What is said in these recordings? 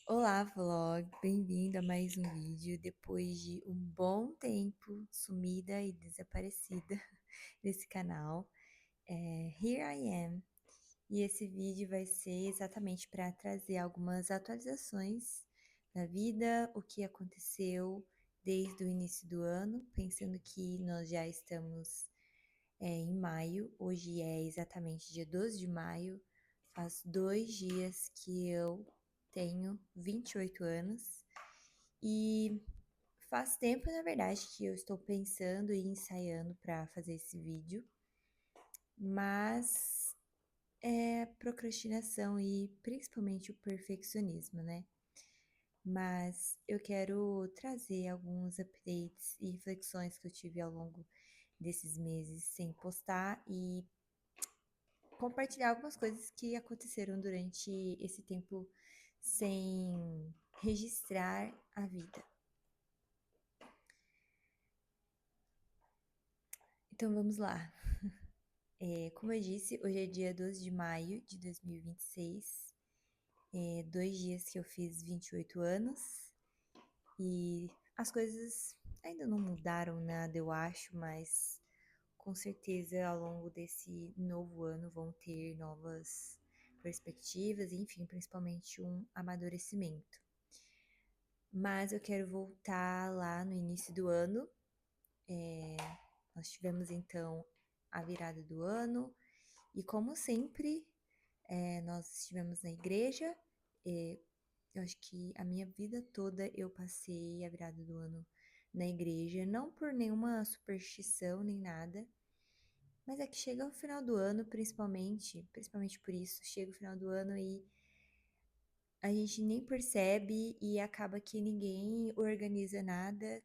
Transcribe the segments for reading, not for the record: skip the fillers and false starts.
Olá, vlog! Bem-vindo a mais um vídeo depois de um bom tempo sumida e desaparecida desse canal. Here I am, e esse vídeo vai ser exatamente para trazer algumas atualizações da vida, o que aconteceu desde o início do ano, pensando que nós já estamos em maio. Hoje é exatamente dia 12 de maio, faz 2 dias que eu tenho 28 anos e faz tempo, na verdade, que eu estou pensando e ensaiando para fazer esse vídeo, mas é procrastinação e principalmente o perfeccionismo, né? Mas eu quero trazer alguns updates e reflexões que eu tive ao longo desses meses sem postar e compartilhar algumas coisas que aconteceram durante esse tempo sem registrar a vida. Então vamos lá. Como eu disse, hoje é dia 12 de maio de 2026. 2 dias que eu fiz 28 anos e as coisas ainda não mudaram nada, eu acho, mas com certeza ao longo desse novo ano vão ter novas perspectivas, enfim, principalmente um amadurecimento. Mas eu quero voltar lá no início do ano. Nós tivemos então a virada do ano e, como sempre, nós estivemos na igreja. Eu acho que a minha vida toda eu passei a virada do ano na igreja, não por nenhuma superstição nem nada, mas é que chega o final do ano, principalmente por isso, chega o final do ano e a gente nem percebe e acaba que ninguém organiza nada,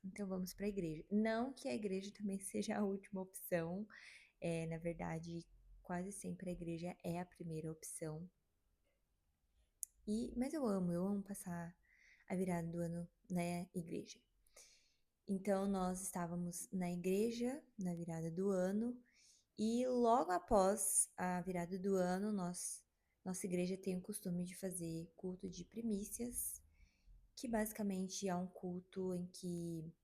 então vamos para a igreja. Não que a igreja também seja a última opção, na verdade, quase sempre a igreja é a primeira opção. Mas eu amo passar a virada do ano na igreja. Então nós estávamos na igreja na virada do ano e logo após a virada do ano, nossa igreja tem o costume de fazer culto de primícias, que basicamente é um culto em que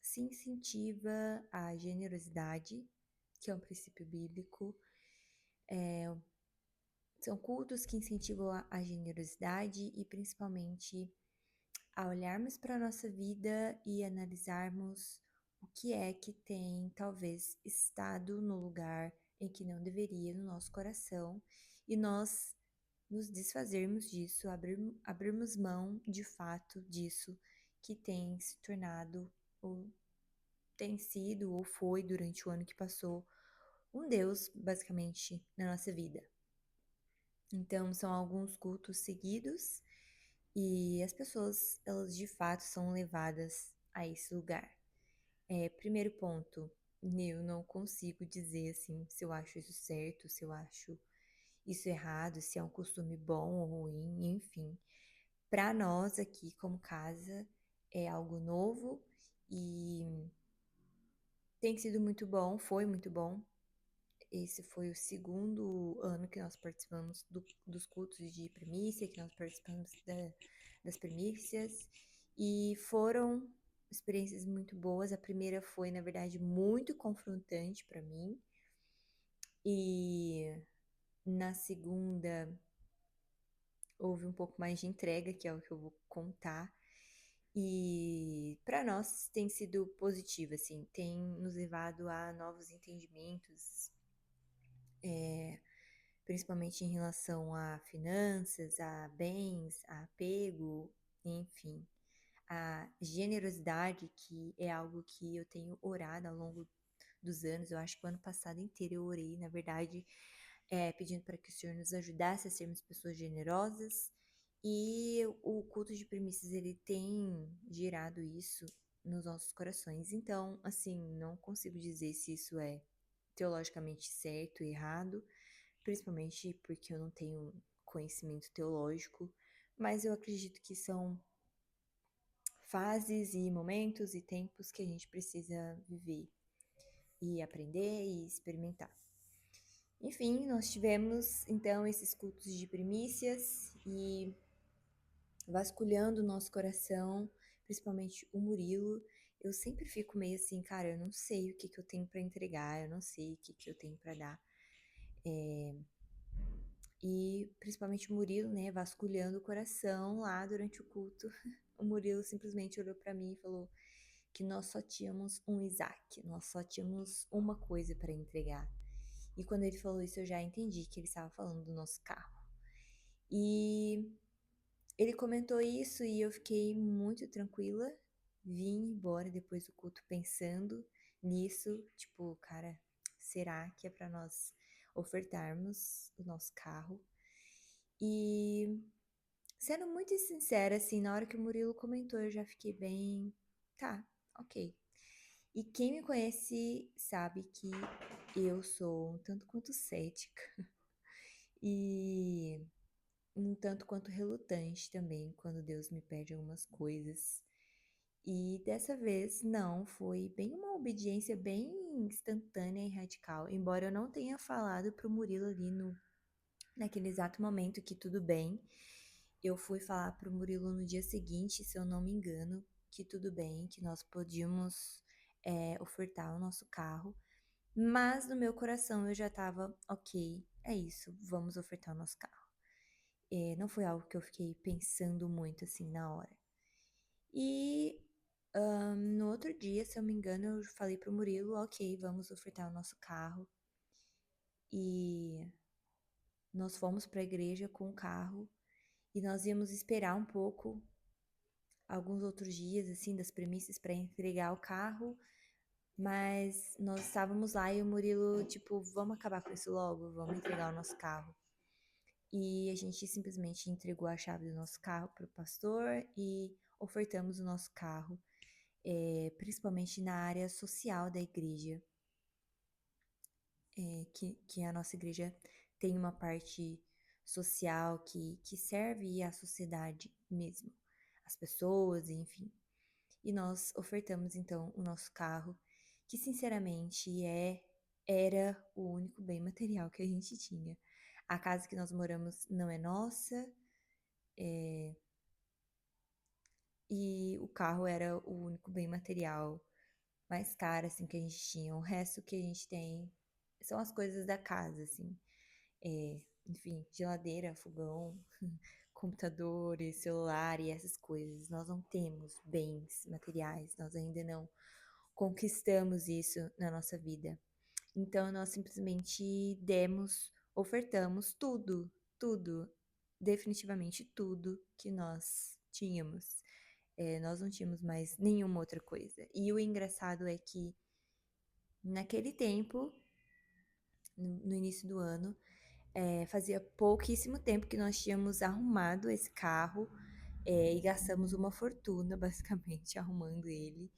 se incentiva a generosidade, que é um princípio bíblico. São cultos que incentivam a generosidade e principalmente a olharmos para a nossa vida e analisarmos o que é que tem talvez estado no lugar em que não deveria no nosso coração e nós nos desfazermos disso, abrirmos mão de fato disso que tem se tornado ou tem sido ou foi durante o ano que passou um Deus basicamente na nossa vida. Então são alguns cultos seguidos e as pessoas, elas de fato são levadas a esse lugar. Primeiro ponto, eu não consigo dizer assim se eu acho isso certo, se eu acho isso errado, se é um costume bom ou ruim, enfim. Para nós aqui como casa é algo novo e tem sido muito bom, foi muito bom. Esse foi o segundo ano que nós participamos dos cultos de primícia, que nós participamos das primícias, e foram experiências muito boas. A primeira foi, na verdade, muito confrontante para mim, e na segunda houve um pouco mais de entrega, que é o que eu vou contar. E para nós tem sido positivo, assim, tem nos levado a novos entendimentos, principalmente em relação a finanças, a bens, a apego, enfim, a generosidade, que é algo que eu tenho orado ao longo dos anos. Eu acho que o ano passado inteiro eu orei, na verdade, pedindo para que o Senhor nos ajudasse a sermos pessoas generosas. E o culto de primícias, ele tem gerado isso nos nossos corações. Então, assim, não consigo dizer se isso é teologicamente certo e errado, principalmente porque eu não tenho conhecimento teológico, mas eu acredito que são fases e momentos e tempos que a gente precisa viver e aprender e experimentar. Enfim, nós tivemos então esses cultos de primícias e vasculhando o nosso coração, principalmente o Murilo, eu sempre fico meio assim, cara, eu não sei o que que eu tenho pra entregar, eu não sei o que que eu tenho pra dar. E principalmente o Murilo, né, vasculhando o coração lá durante o culto. O Murilo simplesmente olhou pra mim e falou que nós só tínhamos um Isaac, nós só tínhamos uma coisa para entregar. E quando ele falou isso, eu já entendi que ele estava falando do nosso carro. E ele comentou isso e eu fiquei muito tranquila. Vim embora depois do culto pensando nisso, tipo, cara, será que é para nós ofertarmos o nosso carro? E sendo muito sincera, assim, na hora que o Murilo comentou, eu já fiquei bem, tá, ok. E quem me conhece sabe que eu sou um tanto quanto cética e um tanto quanto relutante também quando Deus me pede algumas coisas. E dessa vez não, foi bem uma obediência bem instantânea e radical. Embora eu não tenha falado pro Murilo ali no naquele exato momento que tudo bem, eu fui falar pro Murilo no dia seguinte, se eu não me engano, que tudo bem, que nós podíamos ofertar o nosso carro. Mas no meu coração eu já tava, ok, é isso, vamos ofertar o nosso carro. Não foi algo que eu fiquei pensando muito assim na hora. E no outro dia, se eu me engano, eu falei pro Murilo, ok, vamos ofertar o nosso carro. E nós fomos para a igreja com o carro e nós íamos esperar um pouco, alguns outros dias, assim, das premissas para entregar o carro. Mas nós estávamos lá e o Murilo, tipo, vamos acabar com isso logo, vamos entregar o nosso carro. E a gente simplesmente entregou a chave do nosso carro para o pastor e ofertamos o nosso carro, principalmente na área social da igreja, que a nossa igreja tem uma parte social que serve à sociedade mesmo, as pessoas, enfim. E nós ofertamos então o nosso carro, que sinceramente era o único bem material que a gente tinha. A casa que nós moramos não é nossa, e o carro era o único bem material mais caro assim que a gente tinha. O resto que a gente tem são as coisas da casa, assim. Enfim, geladeira, fogão, computadores, celular e essas coisas. Nós não temos bens materiais, nós ainda não conquistamos isso na nossa vida. Então nós simplesmente ofertamos tudo, tudo, definitivamente tudo que nós tínhamos. Nós não tínhamos mais nenhuma outra coisa. E o engraçado é que naquele tempo, no início do ano, fazia pouquíssimo tempo que nós tínhamos arrumado esse carro, e gastamos uma fortuna, basicamente, arrumando ele.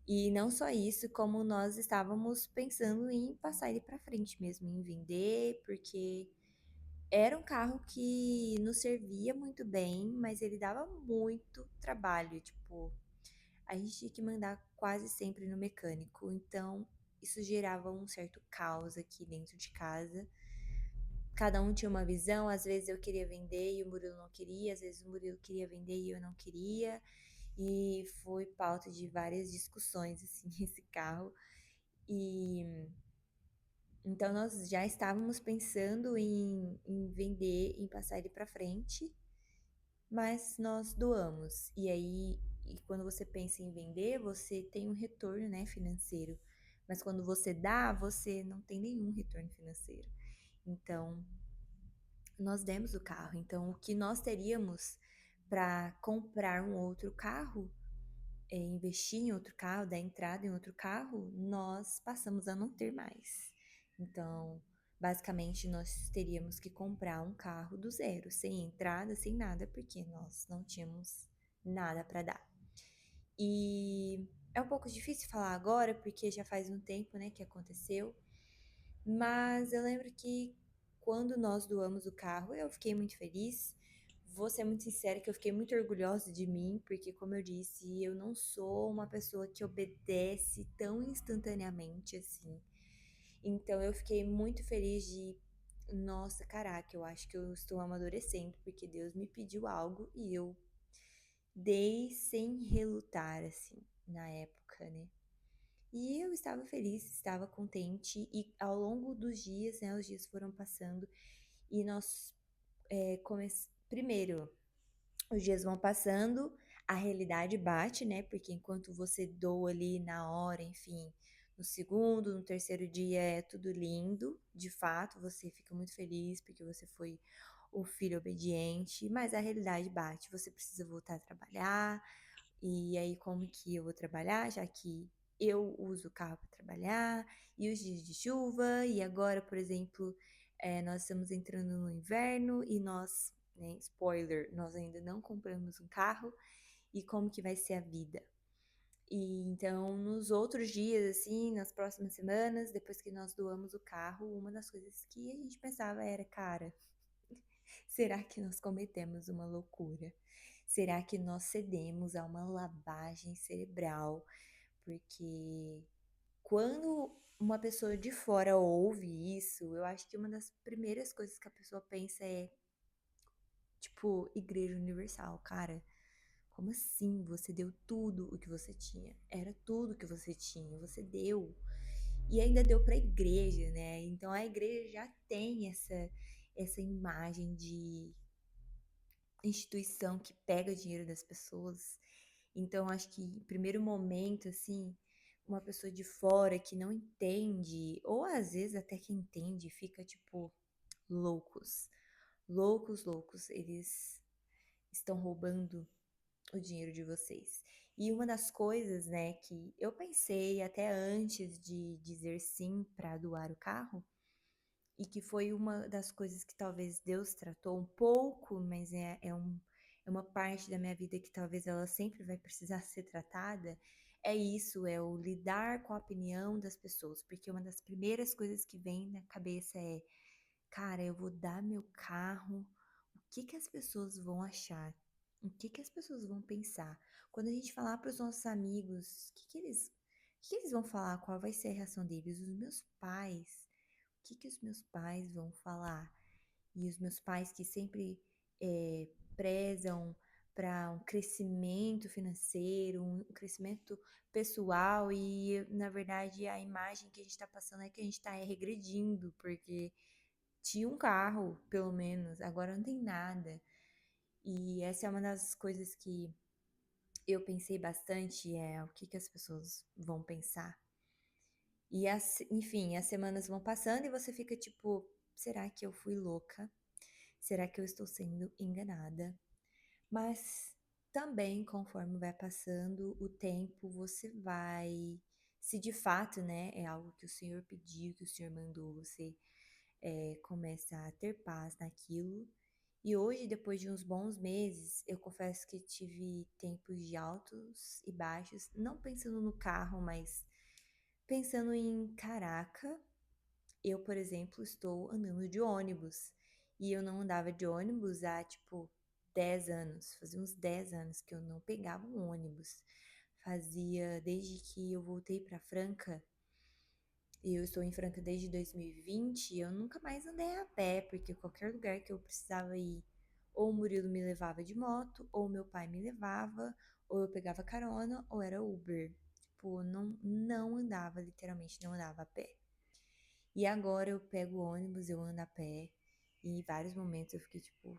E não só isso, como nós estávamos pensando em passar ele para frente mesmo, em vender, porque era um carro que nos servia muito bem, mas ele dava muito trabalho, tipo, a gente tinha que mandar quase sempre no mecânico, então isso gerava um certo caos aqui dentro de casa. Cada um tinha uma visão, às vezes eu queria vender e o Murilo não queria, às vezes o Murilo queria vender e eu não queria, e foi pauta de várias discussões, assim, esse carro. E então nós já estávamos pensando em vender, em passar ele para frente, mas nós doamos. E aí, quando você pensa em vender, você tem um retorno, né, financeiro. Mas quando você dá, você não tem nenhum retorno financeiro. Então, nós demos o carro. Então, o que nós teríamos para comprar um outro carro, investir em outro carro, dar entrada em outro carro, nós passamos a não ter mais. Então, basicamente, nós teríamos que comprar um carro do zero, sem entrada, sem nada, porque nós não tínhamos nada para dar. E é um pouco difícil falar agora, porque já faz um tempo, né, que aconteceu, mas eu lembro que quando nós doamos o carro, eu fiquei muito feliz. Vou ser muito sincera que eu fiquei muito orgulhosa de mim, porque como eu disse, eu não sou uma pessoa que obedece tão instantaneamente assim. Então eu fiquei muito feliz de, nossa, caraca, eu acho que eu estou amadurecendo, porque Deus me pediu algo e eu dei sem relutar, assim, na época, né. E eu estava feliz, estava contente e ao longo dos dias, né, os dias foram passando e nós, primeiro, os dias vão passando, a realidade bate, né, porque enquanto você doa ali na hora, enfim, no segundo, no terceiro dia é tudo lindo, de fato, você fica muito feliz porque você foi o filho obediente, mas a realidade bate, você precisa voltar a trabalhar, e aí como que eu vou trabalhar, já que eu uso o carro para trabalhar, e os dias de chuva, e agora, por exemplo, nós estamos entrando no inverno e nós, né, spoiler, nós ainda não compramos um carro, e como que vai ser a vida? E então, nos outros dias, assim, nas próximas semanas, depois que nós doamos o carro, uma das coisas que a gente pensava era, cara, será que nós cometemos uma loucura? Será que nós cedemos a uma lavagem cerebral? Porque quando uma pessoa de fora ouve isso, eu acho que uma das primeiras coisas que a pessoa pensa é, tipo, Igreja Universal, cara. Como assim? Você deu tudo o que você tinha. Era tudo que você tinha, você deu. E ainda deu para a igreja, né? Então a igreja já tem essa imagem de instituição que pega dinheiro das pessoas. Então, acho que em primeiro momento, assim, uma pessoa de fora que não entende, ou às vezes até que entende, fica tipo, loucos. Loucos, loucos, eles estão roubando o dinheiro de vocês. E uma das coisas, né, que eu pensei até antes de dizer sim para doar o carro, e que foi uma das coisas que talvez Deus tratou um pouco, mas é uma parte da minha vida que talvez ela sempre vai precisar ser tratada, é isso, é o lidar com a opinião das pessoas, porque uma das primeiras coisas que vem na cabeça é, cara, eu vou dar meu carro, o que que as pessoas vão achar? O que que as pessoas vão pensar? Quando a gente falar para os nossos amigos, o que que eles vão falar? Qual vai ser a reação deles? Os meus pais, o que que os meus pais vão falar? E os meus pais que sempre prezam para um crescimento financeiro, um crescimento pessoal, e na verdade a imagem que a gente está passando é que a gente está regredindo, porque tinha um carro, pelo menos, agora não tem nada. E essa é uma das coisas que eu pensei bastante, é o que que as pessoas vão pensar. E enfim, as semanas vão passando e você fica tipo, será que eu fui louca? Será que eu estou sendo enganada? Mas também, conforme vai passando o tempo, você vai, se de fato, né, é algo que o Senhor pediu, que o Senhor mandou, você começa a ter paz naquilo. E hoje, depois de uns bons meses, eu confesso que tive tempos de altos e baixos, não pensando no carro, mas pensando em, caraca, eu, por exemplo, estou andando de ônibus. E eu não andava de ônibus há, tipo, 10 anos. Fazia uns 10 anos que eu não pegava um ônibus. Fazia, desde que eu voltei para Franca, e eu estou em Franca desde 2020, eu nunca mais andei a pé, porque qualquer lugar que eu precisava ir, ou o Murilo me levava de moto, ou meu pai me levava, ou eu pegava carona, ou era Uber. Tipo, não andava, literalmente não andava a pé. E agora eu pego o ônibus, eu ando a pé. E em vários momentos eu fiquei tipo, o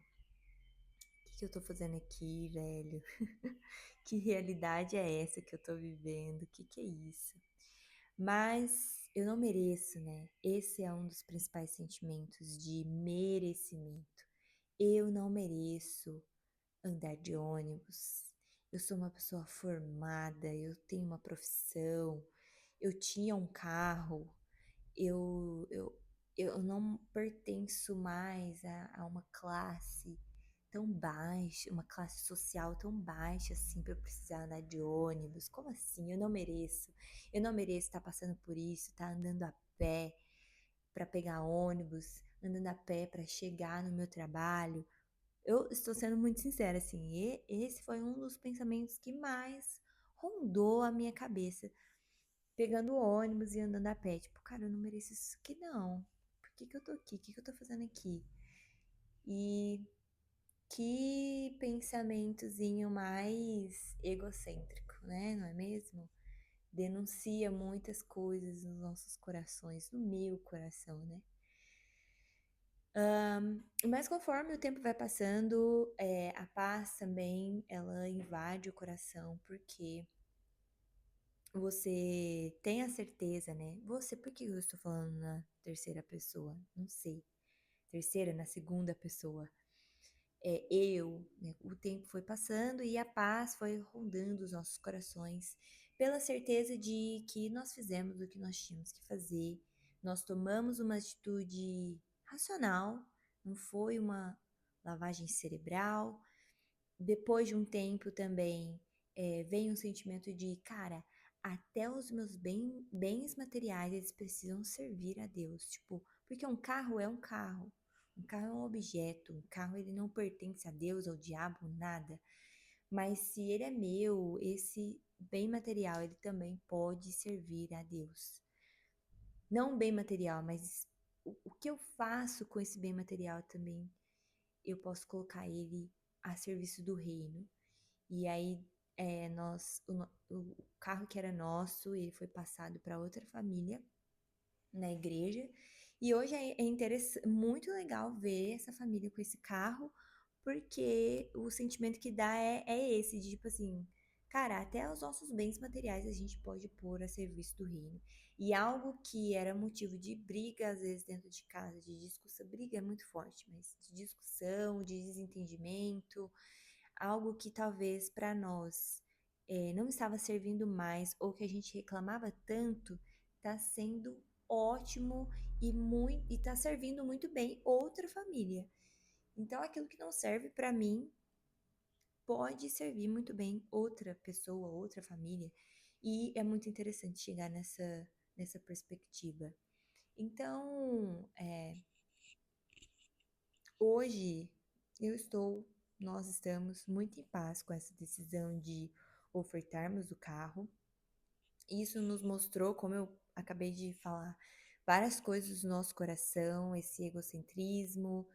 que que eu tô fazendo aqui, velho? Que realidade é essa que eu tô vivendo? O que que é isso? Mas eu não mereço, né? Esse é um dos principais sentimentos de merecimento. Eu não mereço andar de ônibus. Eu sou uma pessoa formada, eu tenho uma profissão, eu tinha um carro, eu, eu, eu não pertenço mais a uma classe tão baixa, uma classe social tão baixa assim para eu precisar andar de ônibus. Como assim? Eu não mereço. Eu não mereço estar passando por isso, estar andando a pé para pegar ônibus, andando a pé para chegar no meu trabalho. Eu estou sendo muito sincera, assim, e esse foi um dos pensamentos que mais rondou a minha cabeça pegando ônibus e andando a pé. Tipo, cara, eu não mereço isso aqui, não. Por que que eu tô aqui? O que que eu tô fazendo aqui? E Que pensamentozinho mais egocêntrico, né, não é mesmo? Denuncia muitas coisas nos nossos corações, no meu coração, né? Mas conforme o tempo vai passando, a paz também, ela invade o coração, porque você tem a certeza, né? Você, por que eu estou falando na terceira pessoa? Não sei. Terceira, na segunda pessoa. Eu, né? O tempo foi passando e a paz foi rondando os nossos corações, pela certeza de que nós fizemos o que nós tínhamos que fazer, nós tomamos uma atitude racional, não foi uma lavagem cerebral. Depois de um tempo também, vem um sentimento de, cara, até os meus bens materiais, eles precisam servir a Deus, tipo, porque um carro é um carro. Um carro é um objeto, um carro ele não pertence a Deus, ao diabo, nada. Mas se ele é meu, esse bem material, ele também pode servir a Deus. Não um bem material, mas o que eu faço com esse bem material também, eu posso colocar ele a serviço do reino. E aí, o carro que era nosso, ele foi passado para outra família na igreja. E hoje é muito legal ver essa família com esse carro, porque o sentimento que dá é esse, de tipo assim, cara, até os nossos bens materiais a gente pode pôr a serviço do reino. E algo que era motivo de briga, às vezes, dentro de casa, de discussão, briga é muito forte, mas de discussão, de desentendimento, algo que talvez para nós não estava servindo mais, ou que a gente reclamava tanto, está sendo ótimo e está servindo muito bem outra família. Então, aquilo que não serve para mim pode servir muito bem outra pessoa, outra família. E é muito interessante chegar nessa perspectiva. Então, hoje nós estamos muito em paz com essa decisão de ofertarmos o carro. Isso nos mostrou, como eu acabei de falar, várias coisas do nosso coração, esse egocentrismo.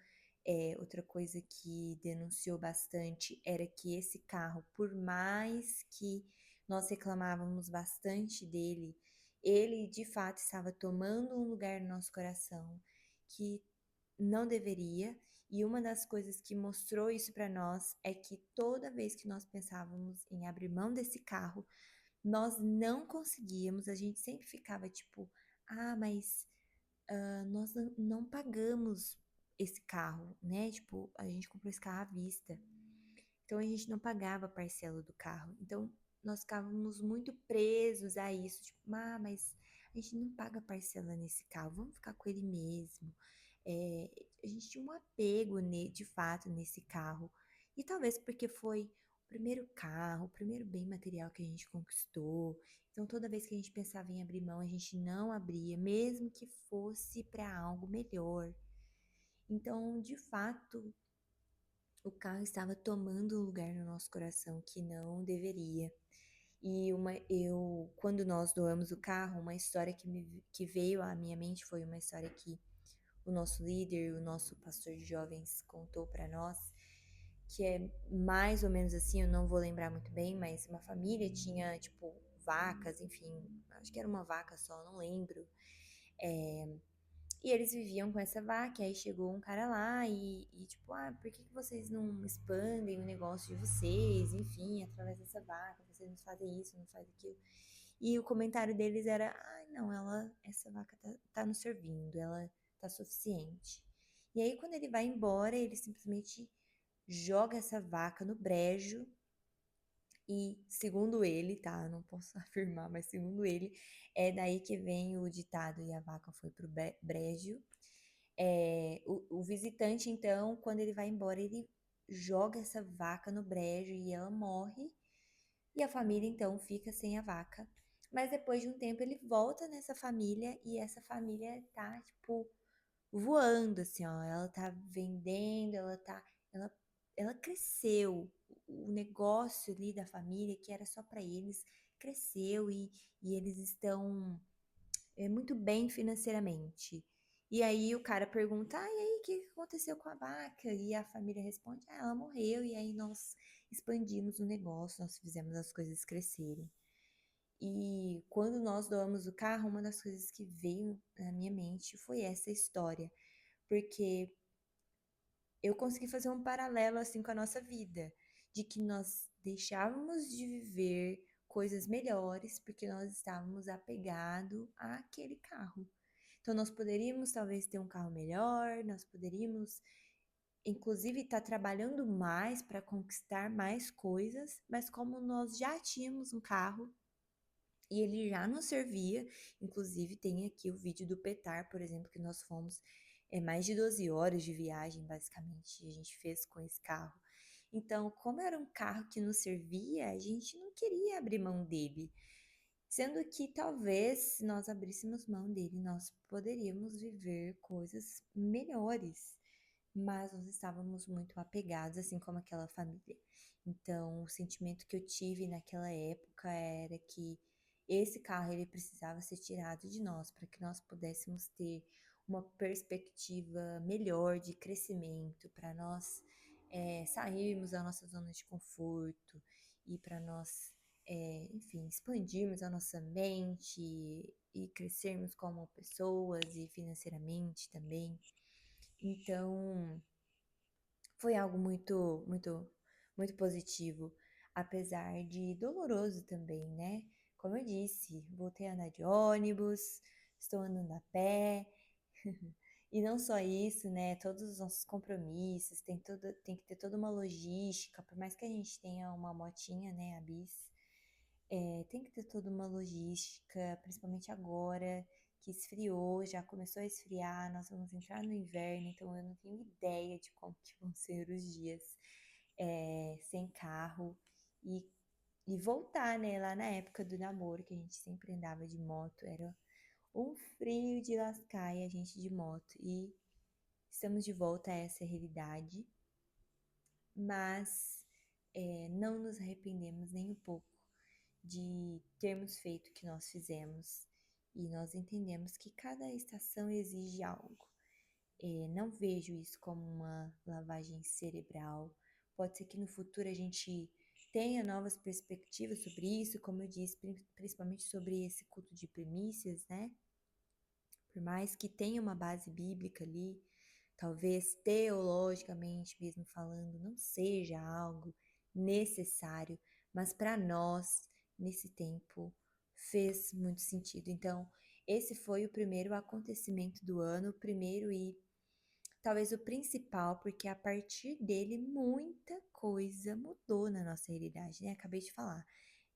Outra coisa que denunciou bastante era que esse carro, por mais que nós reclamávamos bastante dele, ele de fato estava tomando um lugar no nosso coração que não deveria. E uma das coisas que mostrou isso para nós é que toda vez que nós pensávamos em abrir mão desse carro, nós não conseguíamos, a gente sempre ficava tipo, mas nós não pagamos esse carro, né? Tipo, a gente comprou esse carro à vista. Então a gente não pagava a parcela do carro. Então nós ficávamos muito presos a isso, tipo, mas a gente não paga parcela nesse carro, vamos ficar com ele mesmo. A gente tinha um apego de fato nesse carro. E talvez porque foi o primeiro carro, o primeiro bem material que a gente conquistou. Então toda vez que a gente pensava em abrir mão, a gente não abria, mesmo que fosse para algo melhor. Então, de fato, o carro estava tomando um lugar no nosso coração que não deveria. Quando nós doamos o carro, uma história que veio à minha mente foi uma história que o nosso líder, o nosso pastor de jovens contou para nós, que é mais ou menos assim, eu não vou lembrar muito bem, mas uma família tinha, tipo, vacas, enfim, acho que era uma vaca só, não lembro. E eles viviam com essa vaca, e aí chegou um cara lá tipo, por que vocês não expandem o negócio de vocês, enfim, através dessa vaca, vocês não fazem isso, não fazem aquilo. E o comentário deles era, não, essa vaca tá nos servindo, ela tá suficiente. E aí quando ele vai embora, ele simplesmente joga essa vaca no brejo e, segundo ele, tá, eu não posso afirmar, mas segundo ele, é daí que vem o ditado e a vaca foi pro brejo. O visitante, então, quando ele vai embora, ele joga essa vaca no brejo e ela morre. E a família, então, fica sem a vaca. Mas depois de um tempo, ele volta nessa família e essa família tá, tipo, voando, assim, ó. Ela tá vendendo, ela, ela cresceu. O negócio ali da família, que era só para eles, cresceu e eles estão muito bem financeiramente. E aí o cara pergunta: "Ah, e aí, o que que aconteceu com a vaca?" E a família responde: "Ah, ela morreu." E aí nós expandimos o negócio, nós fizemos as coisas crescerem. E quando nós doamos o carro, uma das coisas que veio na minha mente foi essa história, porque eu consegui fazer um paralelo assim com a nossa vida, de que nós deixávamos de viver coisas melhores porque nós estávamos apegados àquele carro. Então nós poderíamos talvez ter um carro melhor, nós poderíamos inclusive estar trabalhando mais para conquistar mais coisas, mas como nós já tínhamos um carro e ele já nos servia, inclusive tem aqui o vídeo do Petar, por exemplo, que nós fomos mais de 12 horas de viagem, basicamente, a gente fez com esse carro. Então, como era um carro que nos servia, a gente não queria abrir mão dele. Sendo que talvez se nós abríssemos mão dele, nós poderíamos viver coisas melhores, mas nós estávamos muito apegados, assim como aquela família. Então, o sentimento que eu tive naquela época era que esse carro ele precisava ser tirado de nós para que nós pudéssemos ter uma perspectiva melhor de crescimento, para nós sairmos da nossa zona de conforto e para nós, enfim, expandirmos a nossa mente e crescermos como pessoas e financeiramente também. Então, foi algo muito positivo, apesar de doloroso também, né? Como eu disse, voltei a andar de ônibus, estou andando a pé, e não só isso, né? Todos os nossos compromissos, tem que ter toda uma logística, por mais que a gente tenha uma motinha, né, a Bis, tem que ter toda uma logística, principalmente agora que esfriou, já começou a esfriar, nós vamos entrar no inverno, então eu não tenho ideia de como que vão ser os dias sem carro e, e voltar, né? Lá na época do namoro, que a gente sempre andava de moto, era um frio de lascar e a gente de moto. E estamos de volta a essa realidade, mas não nos arrependemos nem um pouco de termos feito o que nós fizemos e nós entendemos que cada estação exige algo. Não vejo isso como uma lavagem cerebral. Pode ser que no futuro a gente tenha novas perspectivas sobre isso, como eu disse, principalmente sobre esse culto de primícias, né? Por mais que tenha uma base bíblica ali, talvez teologicamente mesmo falando, não seja algo necessário, mas para nós, nesse tempo, fez muito sentido. Então, esse foi o primeiro acontecimento do ano, o primeiro e talvez o principal, porque a partir dele muita coisa mudou na nossa realidade, né? Acabei de falar.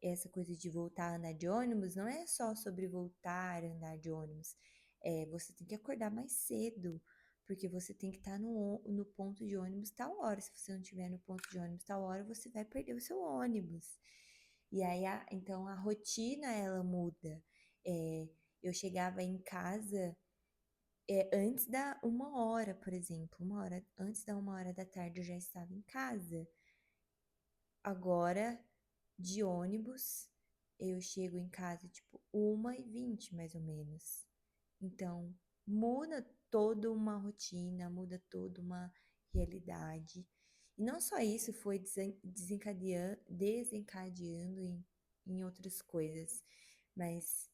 Essa coisa de voltar a andar de ônibus não é só sobre voltar a andar de ônibus. Você tem que acordar mais cedo, porque você tem que estar no ponto de ônibus tal hora. Se você não estiver no ponto de ônibus tal hora, você vai perder o seu ônibus. E aí, então, a rotina, ela muda. Eu chegava em casa antes da 1 hora, por exemplo, 1 hora, antes da 1 hora da tarde eu já estava em casa. Agora, de ônibus, eu chego em casa tipo 1h20 mais ou menos. Então, muda toda uma rotina, muda toda uma realidade. E não só isso, foi desencadeando em outras coisas, mas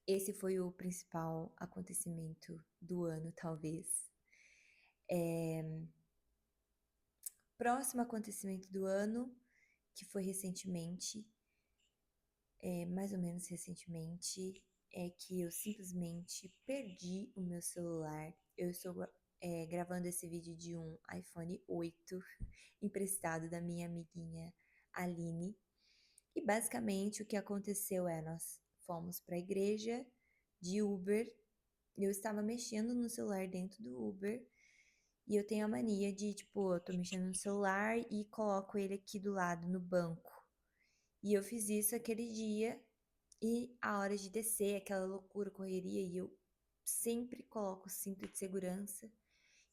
esse foi o principal acontecimento do ano, talvez. Próximo acontecimento do ano, que foi recentemente, mais ou menos recentemente, é que eu simplesmente perdi o meu celular. Eu estou gravando esse vídeo de um iPhone 8 emprestado da minha amiguinha Aline. E basicamente o que aconteceu nós fomos para a igreja de Uber. Eu estava mexendo no celular dentro do Uber. E eu tenho a mania de, tipo, eu tô mexendo no celular e coloco ele aqui do lado no banco. E eu fiz isso aquele dia e a hora de descer, aquela loucura, correria, e eu sempre coloco o cinto de segurança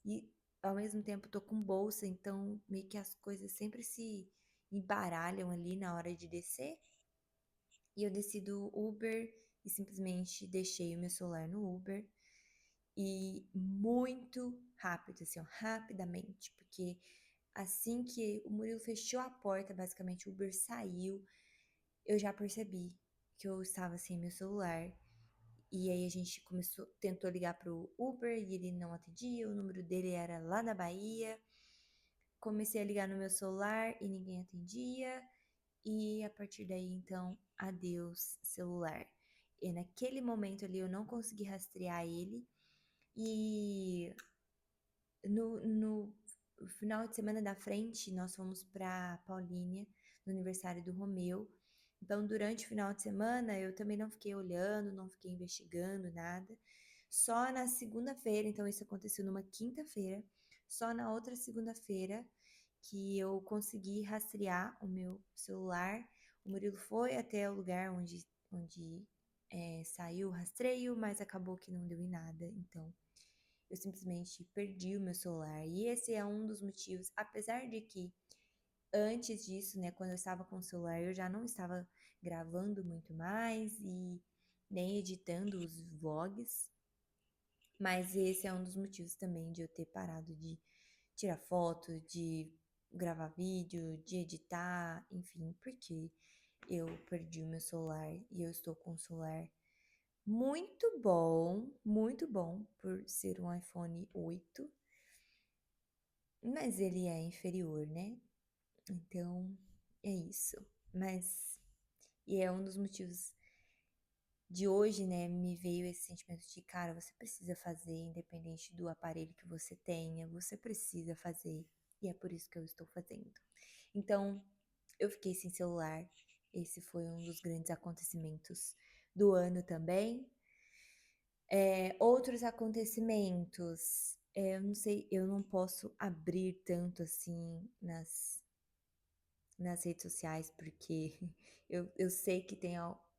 e ao mesmo tempo tô com bolsa, então meio que as coisas sempre se embaralham ali na hora de descer. E eu desci do Uber e simplesmente deixei o meu celular no Uber. e muito rápido, assim, ó, rapidamente, porque assim que o Murilo fechou a porta, basicamente o Uber saiu, eu já percebi que eu estava sem meu celular. E aí a gente tentou ligar pro Uber e ele não atendia, o número dele era lá da Bahia. Comecei a ligar no meu celular e ninguém atendia. E a partir daí, então, adeus celular. E naquele momento ali eu não consegui rastrear ele. E no final de semana da frente, nós fomos para Paulínia, no aniversário do Romeu. Então, durante o final de semana, eu também não fiquei olhando, não fiquei investigando nada. Só na segunda-feira, então isso aconteceu numa quinta-feira, só na outra segunda-feira que eu consegui rastrear o meu celular. O Murilo foi até o lugar onde saiu o rastreio, mas acabou que não deu em nada. Então, eu simplesmente perdi o meu celular. E esse é um dos motivos, apesar de que antes disso, né, quando eu estava com o celular, eu já não estava gravando muito mais e nem editando os vlogs, mas esse é um dos motivos também de eu ter parado de tirar foto, de gravar vídeo, de editar, enfim, porque eu perdi o meu celular e eu estou com um celular muito bom por ser um iPhone 8, mas ele é inferior, né? Então, é isso. Mas, e é um dos motivos de hoje, né? Me veio esse sentimento de, cara, você precisa fazer, independente do aparelho que você tenha, você precisa fazer. E é por isso que eu estou fazendo. Então, eu fiquei sem celular. Esse foi um dos grandes acontecimentos do ano também. Outros acontecimentos, eu não sei, eu não posso abrir tanto assim nas redes sociais, porque eu sei que tem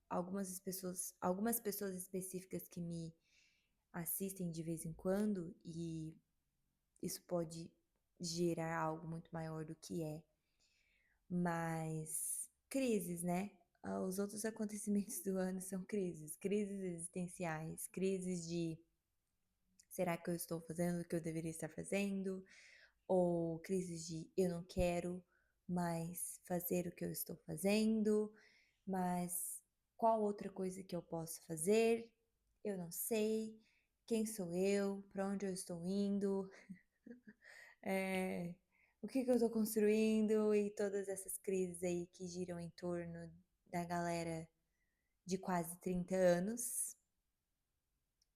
algumas pessoas específicas que me assistem de vez em quando, e isso pode gerar algo muito maior do que é. Mas crises, né? Os outros acontecimentos do ano são crises existenciais, crises de será que eu estou fazendo o que eu deveria estar fazendo? Ou crises de eu não quero mais fazer o que eu estou fazendo, mas qual outra coisa que eu posso fazer? Eu não sei. Quem sou eu? Para onde eu estou indo? É, o que que eu estou construindo? E todas essas crises aí que giram em torno da galera de quase 30 anos,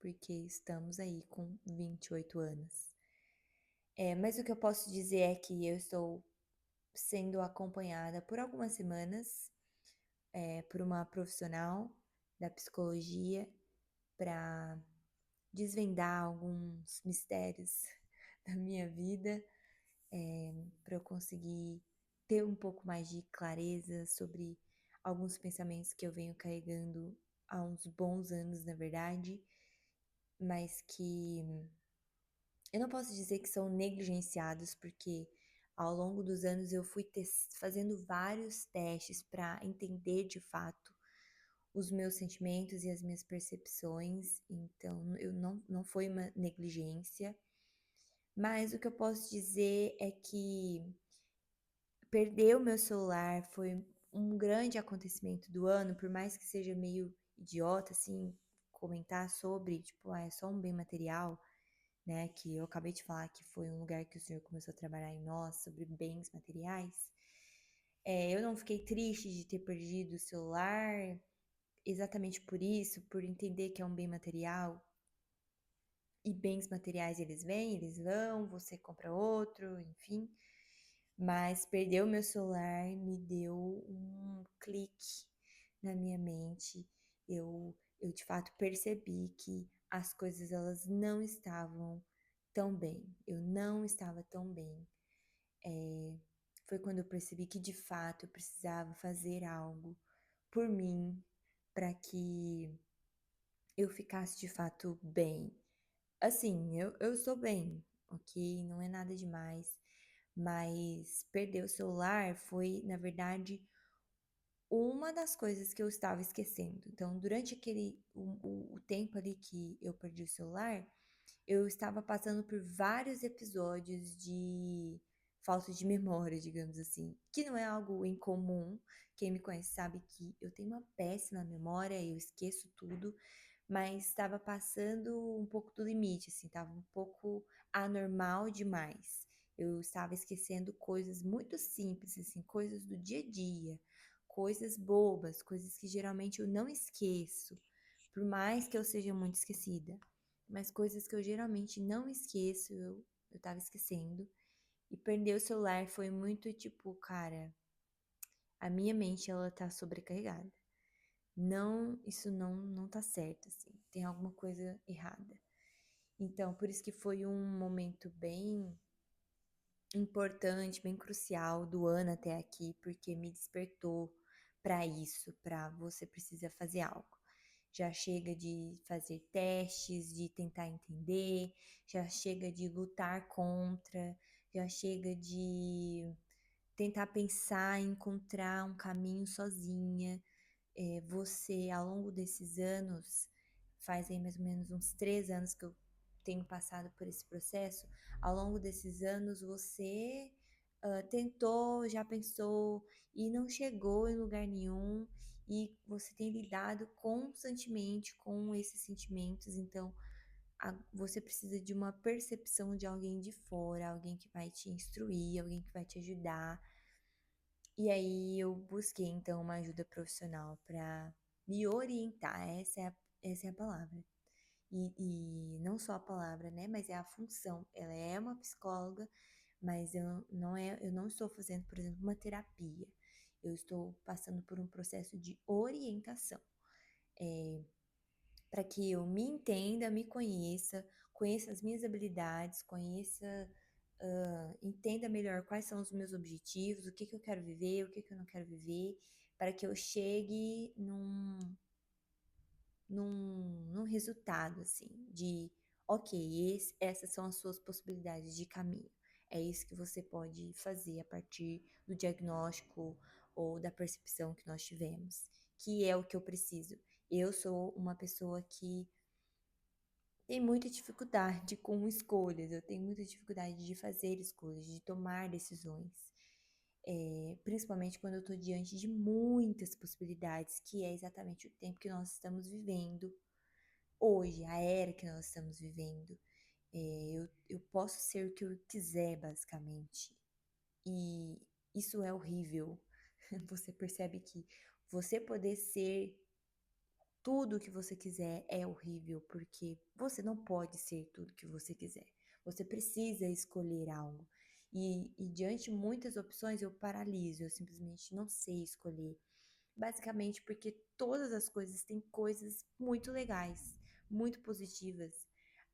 porque estamos aí com 28 anos. Mas o que eu posso dizer é que eu estou sendo acompanhada por algumas semanas, por uma profissional da psicologia para desvendar alguns mistérios da minha vida, para eu conseguir ter um pouco mais de clareza sobre alguns pensamentos que eu venho carregando há uns bons anos, na verdade, mas que eu não posso dizer que são negligenciados, porque ao longo dos anos eu fui fazendo vários testes para entender de fato os meus sentimentos e as minhas percepções, então eu não foi uma negligência, mas o que eu posso dizer é que perder o meu celular foi um grande acontecimento do ano, por mais que seja meio idiota, assim, comentar sobre, tipo, é só um bem material, né, que eu acabei de falar que foi um lugar que o senhor começou a trabalhar em nós sobre bens materiais. Eu não fiquei triste de ter perdido o celular, exatamente por isso, por entender que é um bem material. E bens materiais eles vêm, eles vão, você compra outro, enfim. Mas perder o meu celular me deu um clique na minha mente. Eu de fato percebi que as coisas elas não estavam tão bem. Eu não estava tão bem. É, foi quando eu percebi que de fato eu precisava fazer algo por mim para que eu ficasse de fato bem. Assim, eu estou bem, ok? Não é nada demais. Mas perder o celular foi, na verdade, uma das coisas que eu estava esquecendo. Então, durante o tempo ali que eu perdi o celular, eu estava passando por vários episódios de falta de memória, digamos assim, que não é algo incomum. Quem me conhece sabe que eu tenho uma péssima memória, eu esqueço tudo, mas estava passando um pouco do limite, assim, estava um pouco anormal demais. Eu estava esquecendo coisas muito simples, assim, coisas do dia a dia, coisas bobas, coisas que geralmente eu não esqueço, por mais que eu seja muito esquecida. Mas coisas que eu geralmente não esqueço, eu tava esquecendo. E perder o celular foi muito tipo, cara, a minha mente ela tá sobrecarregada. Não, isso não tá certo, assim. Tem alguma coisa errada. Então, por isso que foi um momento bem importante, bem crucial do ano até aqui, porque me despertou para isso, para você precisa fazer algo. Já chega de fazer testes, de tentar entender, já chega de lutar contra, já chega de tentar pensar, encontrar um caminho sozinha. Você, ao longo desses anos, faz aí mais ou menos uns 3 anos que eu tenho passado por esse processo, ao longo desses anos você tentou, já pensou e não chegou em lugar nenhum, e você tem lidado constantemente com esses sentimentos, então você precisa de uma percepção de alguém de fora, alguém que vai te instruir, alguém que vai te ajudar. E aí eu busquei então uma ajuda profissional para me orientar, essa é a palavra. E não só a palavra, né, mas é a função. Ela é uma psicóloga, mas eu não estou fazendo, por exemplo, uma terapia. Eu estou passando por um processo de orientação, para que eu me entenda, me conheça, conheça as minhas habilidades, conheça, entenda melhor quais são os meus objetivos, o que que eu quero viver, o que que eu não quero viver, para que eu chegue num resultado, assim, de, ok, essas são as suas possibilidades de caminho. É isso que você pode fazer a partir do diagnóstico ou da percepção que nós tivemos, que é o que eu preciso. Eu sou uma pessoa que tem muita dificuldade com escolhas, eu tenho muita dificuldade de fazer escolhas, de tomar decisões. Principalmente quando eu estou diante de muitas possibilidades, que é exatamente o tempo que nós estamos vivendo hoje, a era que nós estamos vivendo. Eu posso ser o que eu quiser, basicamente. E isso é horrível. Você percebe que você poder ser tudo o que você quiser é horrível, porque você não pode ser tudo que você quiser. Você precisa escolher algo. E diante de muitas opções eu paraliso, eu simplesmente não sei escolher. Basicamente porque todas as coisas têm coisas muito legais, muito positivas,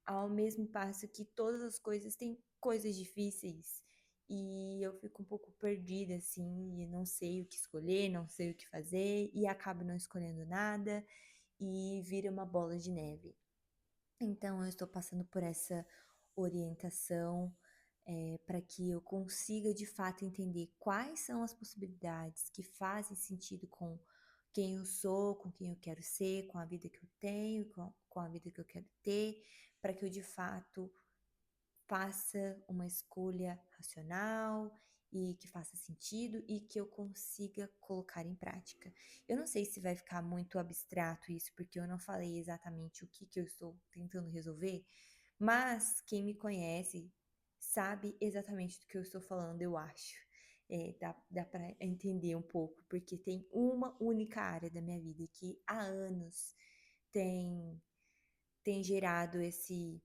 ao mesmo passo que todas as coisas têm coisas difíceis. E eu fico um pouco perdida, assim, e não sei o que escolher, não sei o que fazer, e acabo não escolhendo nada, e vira uma bola de neve. Então, eu estou passando por essa orientação, para que eu consiga de fato entender quais são as possibilidades que fazem sentido com quem eu sou, com quem eu quero ser, com a vida que eu tenho, com a vida que eu quero ter, para que eu de fato faça uma escolha racional e que faça sentido e que eu consiga colocar em prática. Eu não sei se vai ficar muito abstrato isso, porque eu não falei exatamente o que eu estou tentando resolver, mas quem me conhece sabe exatamente do que eu estou falando, eu acho. Dá para entender um pouco, porque tem uma única área da minha vida que há anos tem, tem gerado esse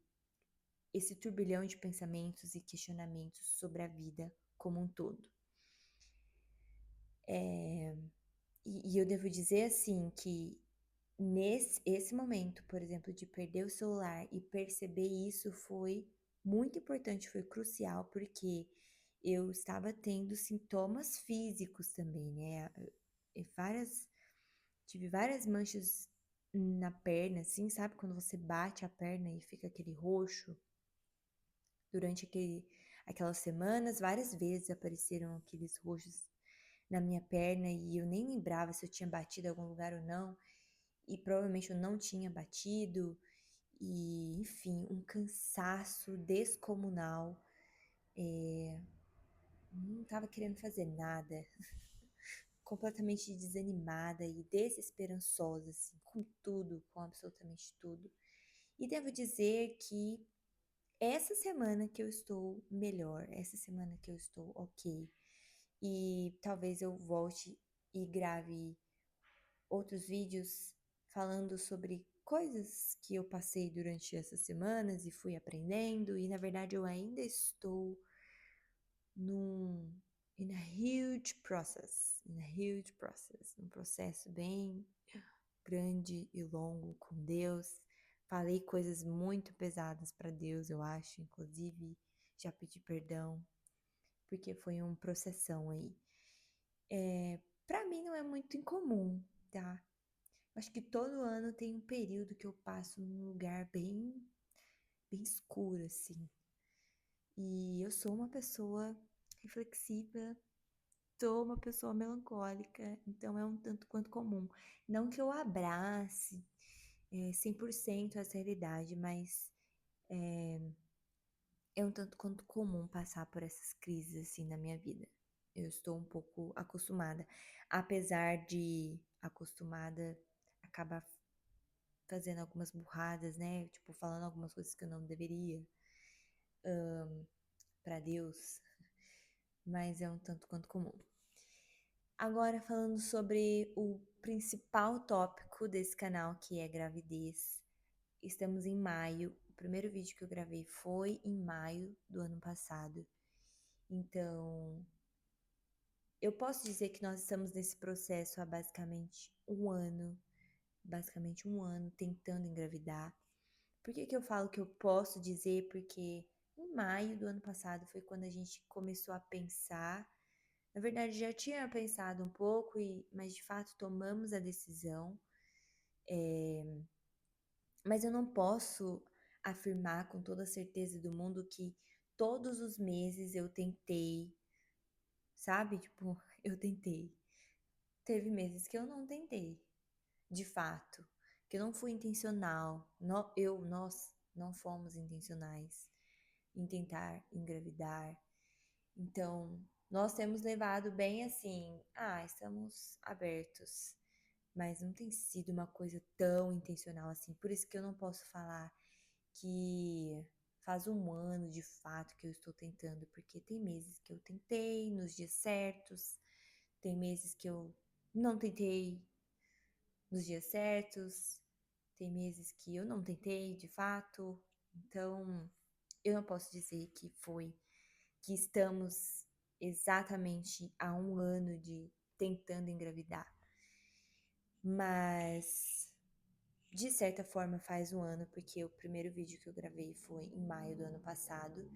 turbilhão de pensamentos e questionamentos sobre a vida como um todo. E eu devo dizer assim que nesse esse momento, por exemplo, de perder o celular e perceber isso foi muito importante, foi crucial, porque eu estava tendo sintomas físicos também, né? Várias, tive várias manchas na perna, assim, sabe? Quando você bate a perna e fica aquele roxo. Durante aquelas semanas, várias vezes apareceram aqueles roxos na minha perna e eu nem lembrava se eu tinha batido em algum lugar ou não, e provavelmente eu não tinha batido, e, enfim, um cansaço descomunal. Não estava querendo fazer nada, completamente desanimada e desesperançosa, assim, com tudo, com absolutamente tudo. E devo dizer que essa semana que eu estou melhor, essa semana que eu estou ok. E talvez eu volte e grave outros vídeos falando sobre coisas que eu passei durante essas semanas e fui aprendendo. E na verdade eu ainda estou num in a huge process, um processo bem grande e longo com Deus. Falei coisas muito pesadas para Deus, eu acho, inclusive já pedi perdão, porque foi um processão aí. Para mim não é muito incomum, tá? Acho que todo ano tem um período que eu passo num lugar bem escuro, assim. E eu sou uma pessoa reflexiva, sou uma pessoa melancólica, então é um tanto quanto comum. Não que eu abrace 100% essa realidade, mas é um tanto quanto comum passar por essas crises assim na minha vida. Eu estou um pouco acostumada, apesar de acostumada acabar fazendo algumas burradas, né? Tipo, falando algumas coisas que eu não deveria pra Deus, mas é um tanto quanto comum. Agora falando sobre o principal tópico desse canal, que é gravidez. Estamos em maio. O primeiro vídeo que eu gravei foi em maio do ano passado. Então, eu posso dizer que nós estamos nesse processo há basicamente um ano tentando engravidar. Por que que eu falo que eu posso dizer? Porque em maio do ano passado foi quando a gente começou a pensar. Na verdade, já tinha pensado um pouco, mas de fato tomamos a decisão. Mas eu não posso afirmar com toda a certeza do mundo que todos os meses eu tentei, sabe? Tipo, eu tentei. Teve meses que eu não tentei, de fato, que eu não fui intencional. Nós não fomos intencionais em tentar engravidar. Então, nós temos levado bem assim, estamos abertos, mas não tem sido uma coisa tão intencional assim. Por isso que eu não posso falar que faz um ano de fato que eu estou tentando, porque tem meses que eu tentei nos dias certos, tem meses que eu não tentei nos dias certos, tem meses que eu não tentei de fato. Então, eu não posso dizer que estamos exatamente há um ano de tentando engravidar, mas de certa forma faz um ano, porque o primeiro vídeo que eu gravei foi em maio do ano passado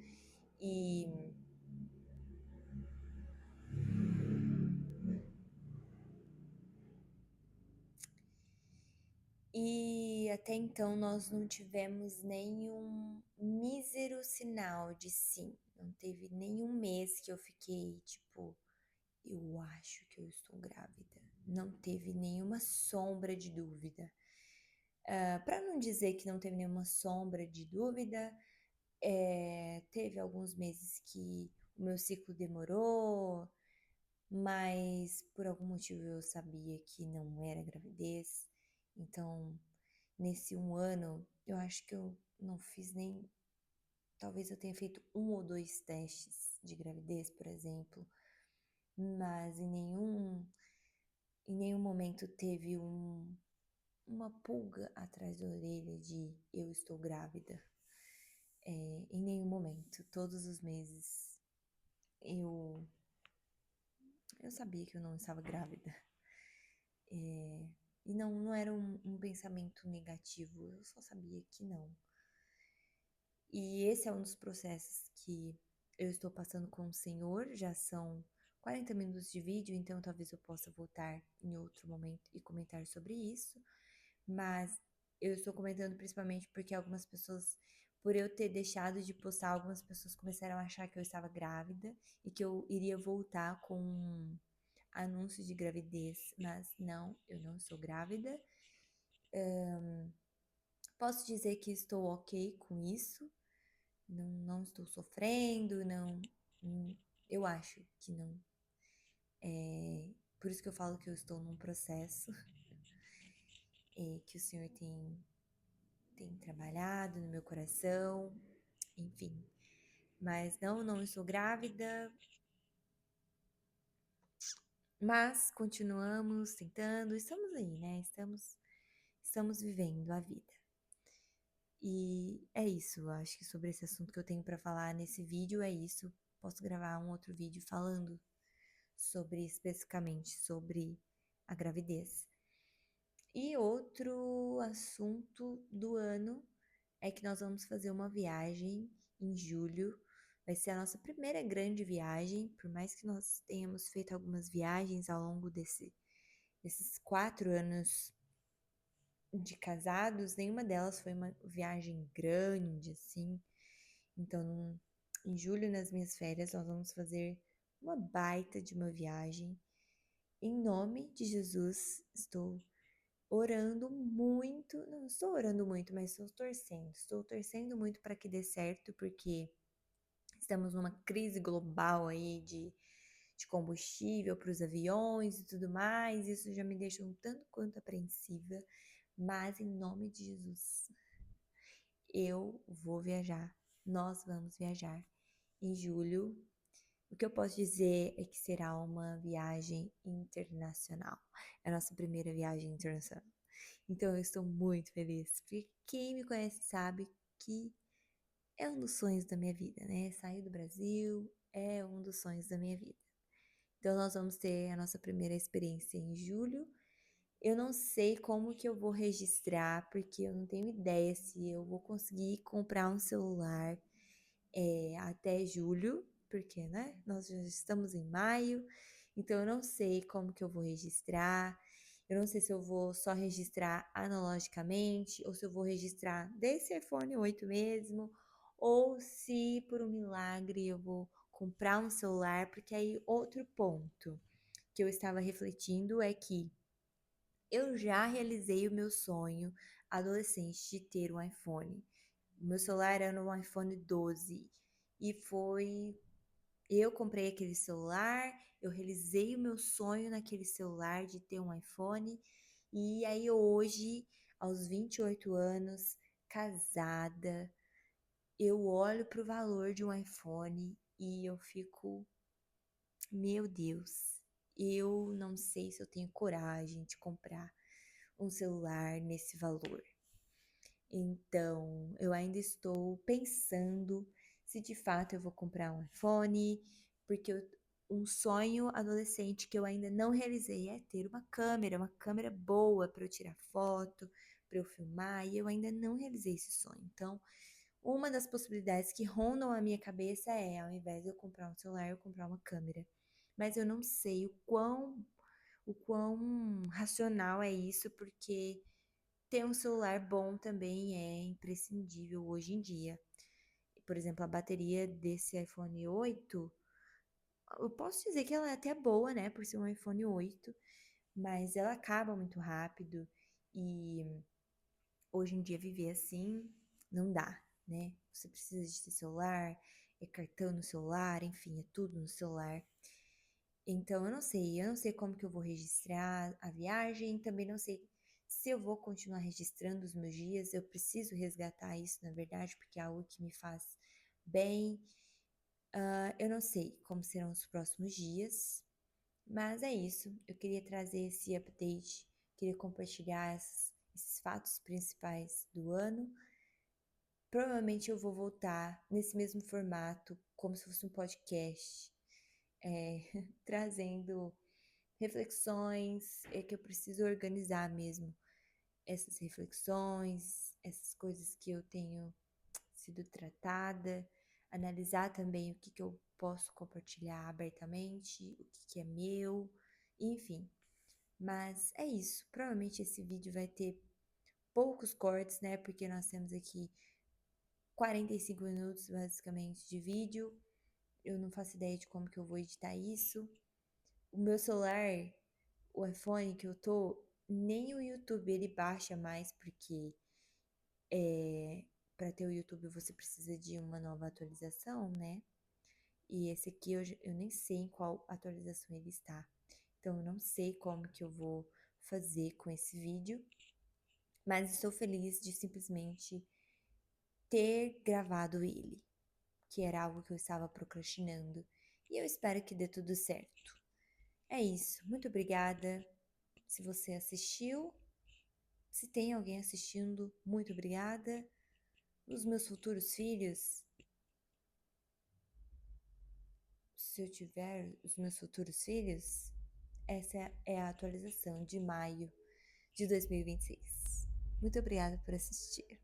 e, e até então nós não tivemos nenhum mísero sinal de sim. Não teve nenhum mês que eu fiquei tipo, eu acho que eu estou grávida. Não teve nenhuma sombra de dúvida. Para não dizer que não teve nenhuma sombra de dúvida, teve alguns meses que o meu ciclo demorou, mas por algum motivo eu sabia que não era gravidez. Então, nesse um ano, eu acho que eu não fiz nem. Talvez eu tenha feito um ou dois testes de gravidez, por exemplo, mas em nenhum momento teve uma pulga atrás da orelha de eu estou grávida. Em nenhum momento, todos os meses, eu, eu sabia que eu não estava grávida. E não era um pensamento negativo, eu só sabia que não. E esse é um dos processos que eu estou passando com o Senhor. Já são 40 minutos de vídeo, então talvez eu possa voltar em outro momento e comentar sobre isso. Mas eu estou comentando principalmente porque algumas pessoas, por eu ter deixado de postar, algumas pessoas começaram a achar que eu estava grávida e que eu iria voltar com um anúncio de gravidez. Mas não, eu não sou grávida. Posso dizer que estou ok com isso, não estou sofrendo, não, eu acho que não. Por isso que eu falo que eu estou num processo, que o Senhor tem trabalhado no meu coração, enfim. Mas não estou grávida, mas continuamos tentando, estamos aí, né? Estamos vivendo a vida. E é isso, eu acho que sobre esse assunto que eu tenho para falar nesse vídeo é isso. Posso gravar um outro vídeo falando sobre especificamente sobre a gravidez. E outro assunto do ano é que nós vamos fazer uma viagem em julho. Vai ser a nossa primeira grande viagem, por mais que nós tenhamos feito algumas viagens ao longo desses 4 anos de casados, nenhuma delas foi uma viagem grande, assim. Então, em julho, nas minhas férias, nós vamos fazer uma baita de uma viagem. Em nome de Jesus, estou orando muito, não estou orando muito, mas estou torcendo muito para que dê certo, porque estamos numa crise global aí de combustível para os aviões e tudo mais, isso já me deixa um tanto quanto apreensiva, mas em nome de Jesus, eu vou viajar, nós vamos viajar em julho. O que eu posso dizer é que será uma viagem internacional, é a nossa primeira viagem internacional. Então eu estou muito feliz, porque quem me conhece sabe que é um dos sonhos da minha vida, né? Sair do Brasil é um dos sonhos da minha vida. Então nós vamos ter a nossa primeira experiência em julho. Eu não sei como que eu vou registrar, porque eu não tenho ideia se eu vou conseguir comprar um celular até julho, porque, né, nós já estamos em maio, então eu não sei como que eu vou registrar, eu não sei se eu vou só registrar analogicamente, ou se eu vou registrar desse iPhone 8 mesmo, ou se por um milagre eu vou comprar um celular, porque aí outro ponto que eu estava refletindo é que eu já realizei o meu sonho adolescente de ter um iPhone. O meu celular era um iPhone 12 e foi. Eu comprei aquele celular, eu realizei o meu sonho naquele celular de ter um iPhone. E aí hoje, aos 28 anos, casada, eu olho para o valor de um iPhone e eu fico, meu Deus, eu não sei se eu tenho coragem de comprar um celular nesse valor. Então, eu ainda estou pensando se de fato eu vou comprar um iPhone, porque um sonho adolescente que eu ainda não realizei é ter uma câmera boa para eu tirar foto, para eu filmar, e eu ainda não realizei esse sonho. Então, uma das possibilidades que rondam a minha cabeça é, ao invés de eu comprar um celular, eu comprar uma câmera. Mas eu não sei o quão racional é isso, porque ter um celular bom também é imprescindível hoje em dia. Por exemplo, a bateria desse iPhone 8, eu posso dizer que ela é até boa, né, por ser um iPhone 8, mas ela acaba muito rápido e hoje em dia viver assim não dá, né? Você precisa de ter celular, é cartão no celular, enfim, é tudo no celular. Então eu não sei como que eu vou registrar a viagem, também não sei se eu vou continuar registrando os meus dias, eu preciso resgatar isso, na verdade, porque é algo que me faz bem. Eu não sei como serão os próximos dias, mas é isso. Eu queria trazer esse update, queria compartilhar esses fatos principais do ano. Provavelmente eu vou voltar nesse mesmo formato, como se fosse um podcast, trazendo reflexões, é que eu preciso organizar mesmo essas reflexões, essas coisas que eu tenho sido tratada, analisar também o que que eu posso compartilhar abertamente, o que que é meu, enfim. Mas é isso. Provavelmente esse vídeo vai ter poucos cortes, né? Porque nós temos aqui 45 minutos basicamente de vídeo. Eu não faço ideia de como que eu vou editar isso. O meu celular, o iPhone que eu tô, nem o YouTube ele baixa mais, porque Para ter o YouTube você precisa de uma nova atualização, né? E esse aqui eu nem sei em qual atualização ele está. Então eu não sei como que eu vou fazer com esse vídeo, mas estou feliz de simplesmente ter gravado ele, que era algo que eu estava procrastinando, e eu espero que dê tudo certo. É isso, muito obrigada se você assistiu. Se tem alguém assistindo, muito obrigada. Os meus futuros filhos, se eu tiver os meus futuros filhos, essa é a atualização de maio de 2026. Muito obrigada por assistir.